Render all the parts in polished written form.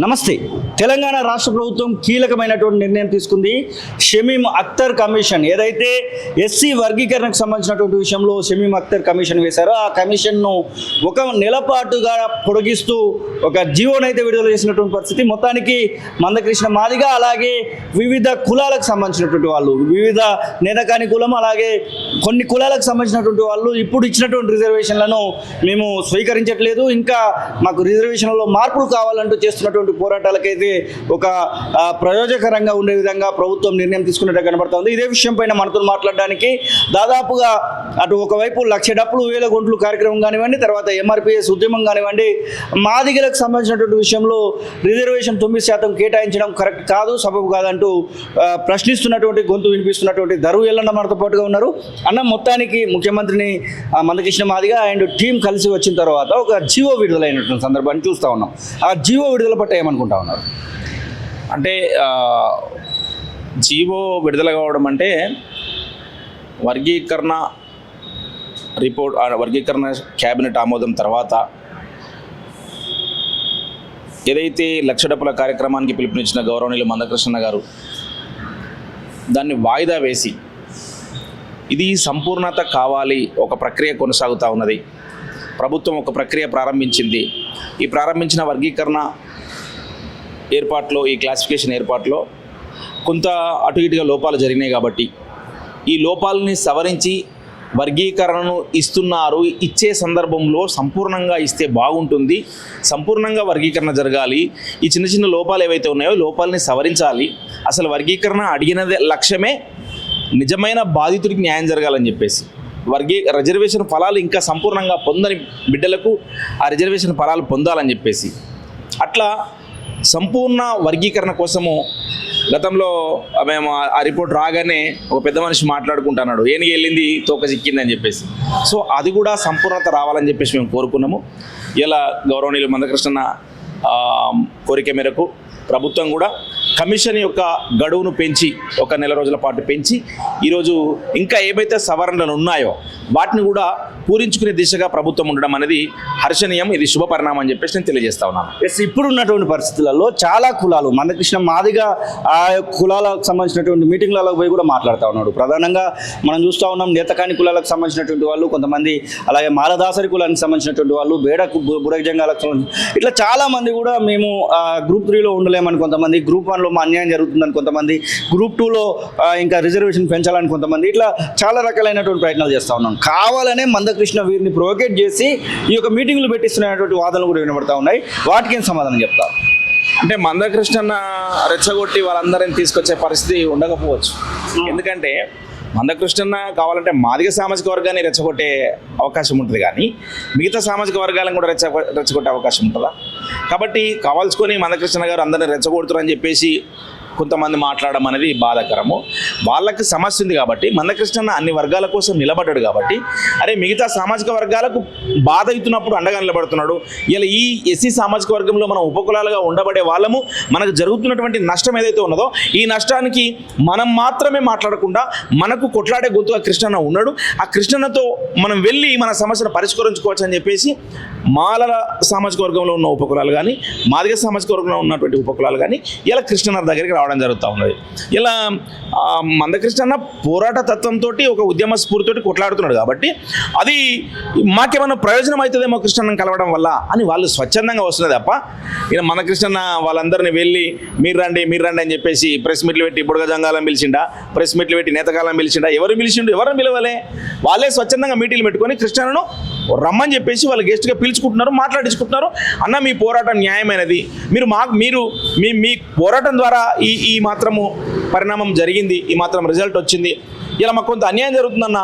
నమస్తే. తెలంగాణ రాష్ట్ర ప్రభుత్వం కీలకమైనటువంటి నిర్ణయం తీసుకుంది. షమీమ్ అఖ్తర్ కమిషన్ ఏదైతే ఎస్సీ వర్గీకరణకు సంబంధించినటువంటి విషయంలో షమీమ్ అఖ్తర్ కమిషన్ వేశారో ఆ కమిషన్ను ఒక నెల పాటుగా పొడిగిస్తూ ఒక జీవోనైతే విడుదల చేసినటువంటి పరిస్థితి. మొత్తానికి మందకృష్ణ మాదిగ అలాగే వివిధ కులాలకు సంబంధించినటువంటి వాళ్ళు, వివిధ నేనకాని కులం అలాగే కొన్ని కులాలకు సంబంధించినటువంటి వాళ్ళు ఇప్పుడు ఇచ్చినటువంటి రిజర్వేషన్లను మేము స్వీకరించట్లేదు, ఇంకా మాకు రిజర్వేషన్లలో మార్పులు కావాలంటూ చేస్తున్నటువంటి పోరాటాలకైతే ఒక ప్రయోజకరంగా ఉండే విధంగా ప్రభుత్వం నిర్ణయం తీసుకున్నట్టు కనబడుతుంది. ఇదే విషయం పైన మనతో మాట్లాడడానికి దాదాపుగా అటు ఒకవైపు 1,00,000 డప్పులు 1,000 గొంట్లు కార్యక్రమం కానివ్వండి, తర్వాత ఎంఆర్పిఎస్ ఉద్యమం కానివ్వండి, మాదిగలకు సంబంధించినటువంటి విషయంలో రిజర్వేషన్ 9% కేటాయించడం కరెక్ట్ కాదు, సబబు కాదంటూ ప్రశ్నిస్తున్నటువంటి గొంతు వినిపిస్తున్నటువంటి దరువు ఎల్లన్న మనతో పాటుగా ఉన్నారు. అన్న, మొత్తానికి ముఖ్యమంత్రిని మందకృష్ణ మాదిగ అండ్ టీం కలిసి వచ్చిన తర్వాత ఒక జీవో విడుదలైనటువంటి సందర్భాన్ని చూస్తూ ఉన్నాం. ఆ జీవో విడుదల పట్ల ఏమనుకుంటా ఉన్నారు? అంటే జీవో విడుదల కావడం అంటే వర్గీకరణ రిపోర్ట్, వర్గీకరణ క్యాబినెట్ ఆమోదం తర్వాత ఏదైతే 1,00,000 డప్పుల కార్యక్రమానికి పిలుపునిచ్చిన గౌరవనీయులు మందకృష్ణ గారు దాన్ని వాయిదా వేసి ఇది సంపూర్ణత కావాలి, ఒక ప్రక్రియ కొనసాగుతూ ఉన్నది, ప్రభుత్వం ఒక ప్రక్రియ ప్రారంభించింది, ఈ ప్రారంభించిన వర్గీకరణ ఏర్పాట్లో, ఈ క్లాసిఫికేషన్ ఏర్పాట్లో కొంత అటు ఇటుగా లోపాలు జరిగినాయి కాబట్టి ఈ లోపాలని సవరించి వర్గీకరణను ఇస్తున్నారు. ఇచ్చే సందర్భంలో సంపూర్ణంగా ఇస్తే బాగుంటుంది, సంపూర్ణంగా వర్గీకరణ జరగాలి, ఈ చిన్న చిన్న లోపాలు ఏవైతే ఉన్నాయో లోపాలని సవరించాలి, అసలు వర్గీకరణ అడిగినదే లక్ష్యమే నిజమైన బాధితుడికి న్యాయం జరగాలని చెప్పేసి రిజర్వేషన్ ఫలాలు ఇంకా సంపూర్ణంగా పొందని బిడ్డలకు ఆ రిజర్వేషన్ ఫలాలు పొందాలని చెప్పేసి అట్లా సంపూర్ణ వర్గీకరణ కోసము గతంలో మేము ఆ రిపోర్ట్ రాగానే ఒక పెద్ద మనిషి మాట్లాడుకుంటున్నాడు, ఏనికి వెళ్ళింది తోక చిక్కిందని చెప్పేసి. సో అది కూడా సంపూర్ణత రావాలని చెప్పేసి మేము కోరుకున్నాము. ఇలా గౌరవనీయులు మందకృష్ణ కోరిక మేరకు ప్రభుత్వం కూడా కమిషన్ యొక్క గడువును పెంచి 1 నెల రోజుల పాటు పెంచి ఈరోజు ఇంకా ఏవైతే సవరణలు ఉన్నాయో వాటిని కూడా పూరించుకునే దిశగా ప్రభుత్వం ఉండడం అనేది హర్షణీయం, ఇది శుభ పరిణామం అని చెప్పేసి నేను తెలియజేస్తా ఉన్నాను. ఇప్పుడు ఉన్నటువంటి పరిస్థితులలో చాలా కులాలు, మందకృష్ణ మాదిగ ఆ కులాలకు సంబంధించినటువంటి మీటింగ్లలో పోయి కూడా మాట్లాడుతూ ఉన్నాడు. ప్రధానంగా మనం చూస్తూ ఉన్నాం, నేతకాని కులాలకు సంబంధించినటువంటి వాళ్ళు కొంతమంది, అలాగే మాలదాసరి కులానికి సంబంధించినటువంటి వాళ్ళు, బుడగజంగాలకు సంబంధించి ఇట్లా చాలామంది కూడా మేము గ్రూప్ 3లో ఉండలేమని కొంతమంది, గ్రూప్ 1లో మా అన్యాయం జరుగుతుందని కొంతమంది, గ్రూప్ 2లో ఇంకా రిజర్వేషన్ పెంచాలని కొంతమంది, ఇట్లా చాలా రకాలైనటువంటి ప్రయత్నాలు చేస్తూ ఉన్నాం. కావాలనే మందకృష్ణ వీరిని ప్రొవోకేట్ చేసి ఈ యొక్క మీటింగ్లు పెట్టిస్తున్నటువంటి వాదనలు కూడా వినబడతా ఉన్నాయి. వాటికి ఏం సమాధానం చెప్తారు? అంటే మందకృష్ణ రెచ్చగొట్టి వాళ్ళందరినీ తీసుకొచ్చే పరిస్థితి ఉండకపోవచ్చు. ఎందుకంటే మందకృష్ణ కావాలంటే మాదిగ సామాజిక వర్గాన్ని రెచ్చగొట్టే అవకాశం ఉంటుంది, కానీ మిగతా సామాజిక వర్గాలను కూడా రెచ్చగొట్టే అవకాశం ఉంటుందా? కాబట్టి కావాల్సుకొని మందకృష్ణ గారు అందరినీ రెచ్చగొడుతారని చెప్పేసి కొంతమంది మాట్లాడడం అనేది బాధాకరము. వాళ్ళకి సమస్య ఉంది కాబట్టి మందకృష్ణ అన్ని వర్గాల కోసం నిలబడ్డాడు కాబట్టి, అరే మిగతా సామాజిక వర్గాలకు బాధ అవుతున్నప్పుడు అండగా నిలబడుతున్నాడు. ఇలా ఈ ఎస్సీ సామాజిక వర్గంలో మనం ఉపకులాలుగా ఉండబడే వాళ్ళము మనకు జరుగుతున్నటువంటి నష్టం ఏదైతే ఉన్నదో ఈ నష్టానికి మనం మాత్రమే మాట్లాడకుండా మనకు కొట్లాడే గొంతుగా కృష్ణన్న ఉన్నాడు. ఆ కృష్ణన్నతో మనం వెళ్ళి మన సమస్యను పరిష్కరించుకోవచ్చు అని చెప్పేసి మాలల సామాజిక వర్గంలో ఉన్న ఉపకులాలు కానీ, మాదిగ సామాజిక వర్గంలో ఉన్నటువంటి ఉపకులాలు కానీ ఇలా కృష్ణన్న దగ్గరికి రావడం జరుగుతూ ఉన్నది. ఇలా మందకృష్ణ పోరాట తత్వంతో ఒక ఉద్యమ స్ఫూర్తితోటి కొట్లాడుతున్నాడు కాబట్టి అది మాకేమన్నా ప్రయోజనం అవుతుందేమో కృష్ణన్న కలవడం వల్ల అని వాళ్ళు స్వచ్ఛందంగా వస్తున్నది తప్ప ఇలా మందకృష్ణ వాళ్ళందరినీ వెళ్ళి మీరు రండి అని చెప్పేసి ప్రెస్ మీట్లు పెట్టి బుడగజంగాలను పిలిచిండా, ప్రెస్ మీట్లు పెట్టి నేతకాలను పిలిచిండా, ఎవరిని పిలవలే. వాళ్ళే స్వచ్ఛందంగా మీటింగ్లు పెట్టుకొని కృష్ణన్నను రమ్మని చెప్పేసి వాళ్ళు గెస్ట్గా పిలుచుకుంటున్నారు, మాట్లాడించుకుంటున్నారు. అన్న మీ పోరాటం న్యాయమైనది, మీరు మీ పోరాటం ద్వారా ఈ మాత్రము పరిణామం జరిగింది, ఈ మాత్రం రిజల్ట్ వచ్చింది, ఇలా మాకు కొంత అన్యాయం జరుగుతుందన్న,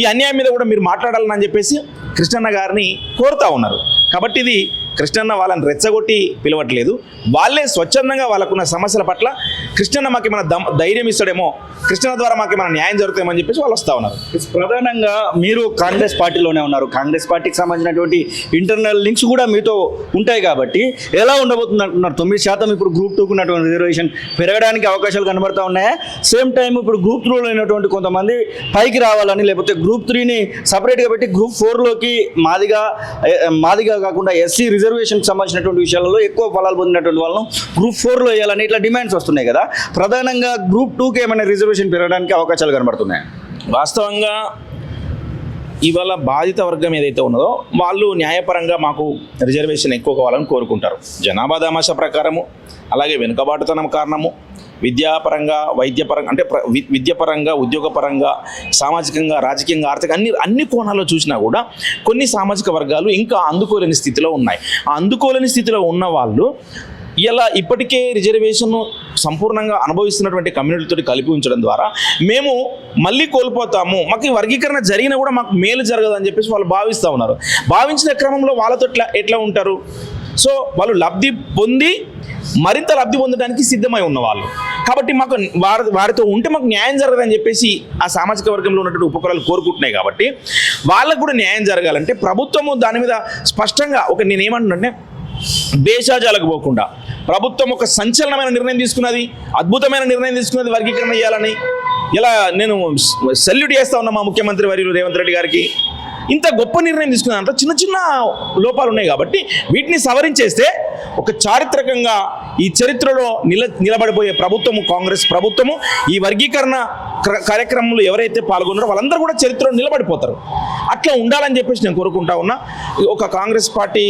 ఈ అన్యాయం మీద కూడా మీరు మాట్లాడాలని చెప్పేసి కృష్ణన్న గారిని కోరుతూ ఉన్నారు. కాబట్టి ఇది కృష్ణన్న వాళ్ళని రెచ్చగొట్టి పిలవట్లేదు, వాళ్ళే స్వచ్ఛందంగా వాళ్ళకున్న సమస్యల పట్ల కృష్ణన్న మాకు ఏమైనా ధైర్యం ఇస్తాడేమో, కృష్ణన్న ద్వారా మాకు ఏమైనా న్యాయం జరుగుతామో అని చెప్పేసి వాళ్ళు వస్తూ ఉన్నారు. ప్రధానంగా మీరు కాంగ్రెస్ పార్టీలోనే ఉన్నారు, కాంగ్రెస్ పార్టీకి సంబంధించినటువంటి ఇంటర్నల్ లింక్స్ కూడా మీతో ఉంటాయి కాబట్టి ఎలా ఉండబోతుంది అంటున్నారు? 9% ఇప్పుడు గ్రూప్ 2కు ఉన్నటువంటి రిజర్వేషన్ పెరగడానికి అవకాశాలు కనబడతా ఉన్నాయా? సేమ్ టైం ఇప్పుడు గ్రూప్ 3లో ఉన్నటువంటి కొంతమంది పైకి రావాలని, లేకపోతే గ్రూప్ 3ని సపరేట్గా పెట్టి గ్రూప్ 4లోకి మాదిగా కాకుండా ఎస్సీ రిజర్వేషన్కి సంబంధించినటువంటి విషయాలలో ఎక్కువ ఫలాలు పొందినటువంటి వాళ్ళను గ్రూప్ 4లో వేయాలని ఇట్లా డిమాండ్స్ వస్తున్నాయి కదా. ప్రధానంగా గ్రూప్ 2కి ఏమైనా రిజర్వేషన్ పెరగడానికి అవకాశాలు కనబడుతున్నాయి? వాస్తవంగా ఇవాళ బాధిత వర్గం ఏదైతే ఉన్నదో వాళ్ళు న్యాయపరంగా మాకు రిజర్వేషన్ ఎక్కువ కావాలని కోరుకుంటారు. జనాభా దామాషా ప్రకారము, అలాగే వెనుకబాటుతనం కారణము, విద్యాపరంగా, వైద్యపరంగా, అంటే విద్యాపరంగా, ఉద్యోగపరంగా, సామాజికంగా, రాజకీయంగా, ఆర్థిక అన్ని కోణాల్లో చూసినా కూడా కొన్ని సామాజిక వర్గాలు ఇంకా అందుకోలేని స్థితిలో ఉన్నాయి. ఆ అందుకోలేని స్థితిలో ఉన్న వాళ్ళు ఇలా ఇప్పటికే రిజర్వేషన్ సంపూర్ణంగా అనుభవిస్తున్నటువంటి కమ్యూనిటీతో కలిపి ఉంచడం ద్వారా మేము మళ్ళీ కోల్పోతాము, మాకు ఈ వర్గీకరణ జరిగినా కూడా మాకు మేలు జరగదని చెప్పేసి వాళ్ళు భావిస్తూ ఉన్నారు. భావించిన క్రమంలో వాళ్ళతో ఎట్లా ఉంటారు? సో వాళ్ళు లబ్ధి పొంది మరింత లబ్ధి పొందడానికి సిద్ధమై ఉన్నవాళ్ళు కాబట్టి మాకు వారితో ఉంటే మాకు న్యాయం జరగదని చెప్పేసి ఆ సామాజిక వర్గంలో ఉన్నటువంటి ఉపకులాలు కోరుకుంటున్నాయి. కాబట్టి వాళ్ళకు కూడా న్యాయం జరగాలంటే ప్రభుత్వము దాని మీద స్పష్టంగా నేనేమంటున్నానంటే బేషాజాలకు పోకుండా ప్రభుత్వం ఒక సంచలనమైన నిర్ణయం తీసుకున్నది, అద్భుతమైన నిర్ణయం తీసుకున్నది వర్గీకరణ చేయాలని. ఇలా నేను సెల్యూట్ చేస్తా ఉన్నా మా ముఖ్యమంత్రి వర్యులు రేవంత్ రెడ్డి గారికి. ఇంత గొప్ప నిర్ణయం తీసుకున్నారంటే చిన్న చిన్న లోపాలు ఉన్నాయి కాబట్టి వీటిని సవరించేస్తే ఒక చారిత్రకంగా ఈ చరిత్రలో నిలబడిపోయే ప్రభుత్వము కాంగ్రెస్ ప్రభుత్వము. ఈ వర్గీకరణ కార్యక్రమంలో ఎవరైతే పాల్గొన్నారో వాళ్ళందరూ కూడా చరిత్రలో నిలబడిపోతారు. అట్లా ఉండాలని చెప్పేసి నేను కోరుకుంటా ఉన్నా. ఒక కాంగ్రెస్ పార్టీ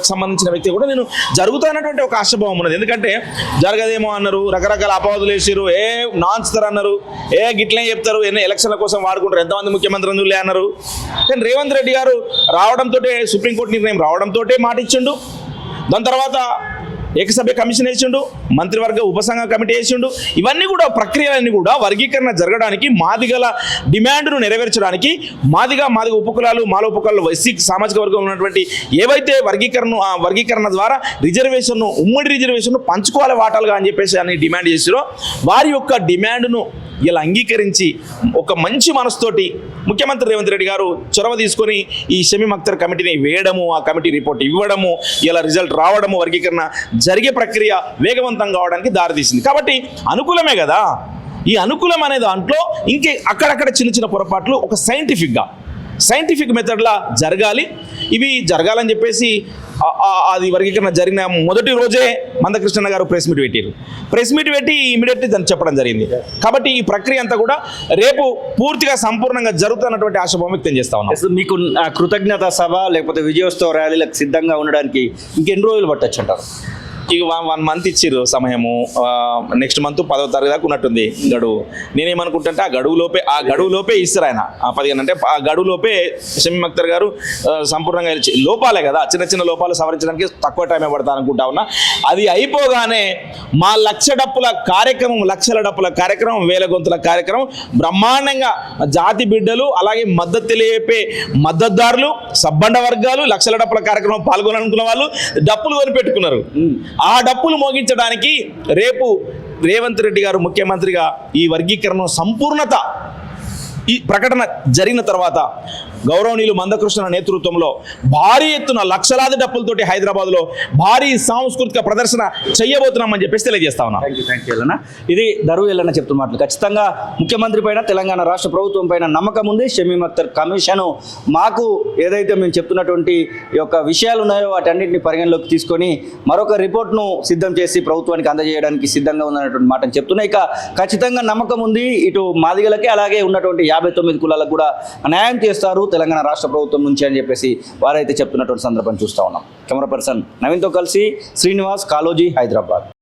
సంబంధించిన వ్యక్తి కూడా నేను జరుగుతున్నటువంటి ఒక ఆశాభావం ఉన్నది. ఎందుకంటే జరగదేమో అన్నారు, రకరకాల అపవాదులు వేసారు, నాన్స్తారు అన్నారు, గిట్లనే చెప్తారు, ఎలక్షన్ల కోసం వాడుకుంటారు, ఎంతమంది ముఖ్యమంత్రి అందులే అన్నారు. కానీ రేవంత్ రెడ్డి గారు రావడంతో, సుప్రీంకోర్టు నిర్ణయం రావడంతో మాట ఇచ్చిండు. దాని తర్వాత ఏకసభ్య కమిషన్ వేసిండు, మంత్రివర్గ ఉపసంఘ కమిటీ వేసిండు. ఇవన్నీ కూడా ప్రక్రియలన్నీ కూడా వర్గీకరణ జరగడానికి, మాదిగల డిమాండ్ను నెరవేర్చడానికి, మాదిగ ఉపకులాలు, మాల ఉపకులాలు, ఎస్సీ సామాజిక వర్గంలో ఉన్నటువంటి ఏవైతే వర్గీకరణ ద్వారా రిజర్వేషన్ను, ఉమ్మడి రిజర్వేషన్ను పంచుకోవాలి వాటాలుగా అని చెప్పేసి అని డిమాండ్ చేసిరో వారి యొక్క డిమాండ్ను ఇలా అంగీకరించి ఒక మంచి మనసుతోటి ముఖ్యమంత్రి రేవంత్ రెడ్డి గారు చొరవ తీసుకొని ఈ షమీం అఖ్తర్ కమిటీని వేయడము, ఆ కమిటీ రిపోర్ట్ ఇవ్వడము, ఇలా రిజల్ట్ రావడము, వర్గీకరణ జరిగే ప్రక్రియ వేగవంతం కావడానికి దారితీసింది. కాబట్టి అనుకూలమే కదా. ఈ అనుకూలం అనే దాంట్లో ఇంకే అక్కడక్కడ చిన్న చిన్న పొరపాట్లు ఒక సైంటిఫిక్ మెథడ్లా జరగాలి. ఇవి జరగాలని చెప్పేసి అది వర్గీకరణ జరిగిన మొదటి రోజే మందకృష్ణ గారు ప్రెస్ మీట్ పెట్టి ఇమీడియట్లీ దాన్ని చెప్పడం జరిగింది. కాబట్టి ఈ ప్రక్రియ అంతా కూడా రేపు పూర్తిగా సంపూర్ణంగా జరుగుతున్నటువంటి ఆశాభావం వ్యక్తం చేస్తా ఉన్నాం. మీకు కృతజ్ఞత సభ లేకపోతే విజయోత్సవ ర్యాలీలకు సిద్ధంగా ఉండడానికి ఇంకెన్ని రోజులు పట్టొచ్చు అంటారు? ఇక 1 మంత్ ఇచ్చిర్రు సమయము. నెక్స్ట్ మంత్ 10వ తారీఖు దాకా ఉన్నట్టుంది గడువు. నేనేమనుకుంటుంటే ఆ గడువు లోపే ఇస్తారు ఆయన. 15 అంటే ఆ గడువు లోపే షమీం అఖ్తర్ గారు సంపూర్ణంగా లోపాలే కదా, చిన్న చిన్న లోపాలు సవరించడానికి తక్కువ టైమే పడతా అనుకుంటా ఉన్నా. అది అయిపోగానే మా లక్షల డప్పుల కార్యక్రమం, వేల గొంతుల కార్యక్రమం బ్రహ్మాండంగా జాతి బిడ్డలు, అలాగే మద్దతు తెలియపే మద్దతుదారులు, సబ్బండ వర్గాలు, లక్షల డప్పుల కార్యక్రమం పాల్గొనాలనుకున్న వాళ్ళు డప్పులు కొని పెట్టుకున్నారు. ఆ డప్పులు మోగించడానికి రేపు రేవంత్ రెడ్డి గారు ముఖ్యమంత్రిగా ఈ వర్గీకరణ సంపూర్ణత ఈ ప్రకటన జరిగిన తర్వాత గౌరవనీయులు మందకృష్ణ నేతృత్వంలో భారీ ఎత్తున లక్షలాది డప్పులతోటి హైదరాబాద్లో భారీ సాంస్కృతిక ప్రదర్శన చేయబోతున్నామని చెప్పేసి తెలియజేస్తా ఉన్నా. Thank you Yellanna. ఇది దరువు ఎల్లన్న చెప్తున్న మాటలు. ఖచ్చితంగా ముఖ్యమంత్రి పైన, తెలంగాణ రాష్ట్ర ప్రభుత్వం పైన నమ్మకం ఉంది. షమీం అఖ్తర్ కమిషన్ మాకు ఏదైతే మేము చెప్తున్నటువంటి ఈ యొక్క విషయాలు ఉన్నాయో వాటన్నింటినీ పరిగణలోకి తీసుకొని మరొక రిపోర్ట్ను సిద్ధం చేసి ప్రభుత్వానికి అందజేయడానికి సిద్ధంగా ఉన్నటువంటి మాటను చెప్తున్నాయి. ఇక ఖచ్చితంగా నమ్మకం ఉంది, ఇటు మాదిగలకే అలాగే ఉన్నటువంటి 59 కులాలకు కూడా న్యాయం చేస్తారు తెలంగాణ రాష్ట్ర ప్రభుత్వం నుంచి అని చెప్పేసి వారైతే చెప్తున్నటువంటి సందర్భం చూస్తూ ఉన్నాం. కెమెరా పర్సన్ నవీన్తో కలిసి శ్రీనివాస్, కాలోజీ, హైదరాబాద్.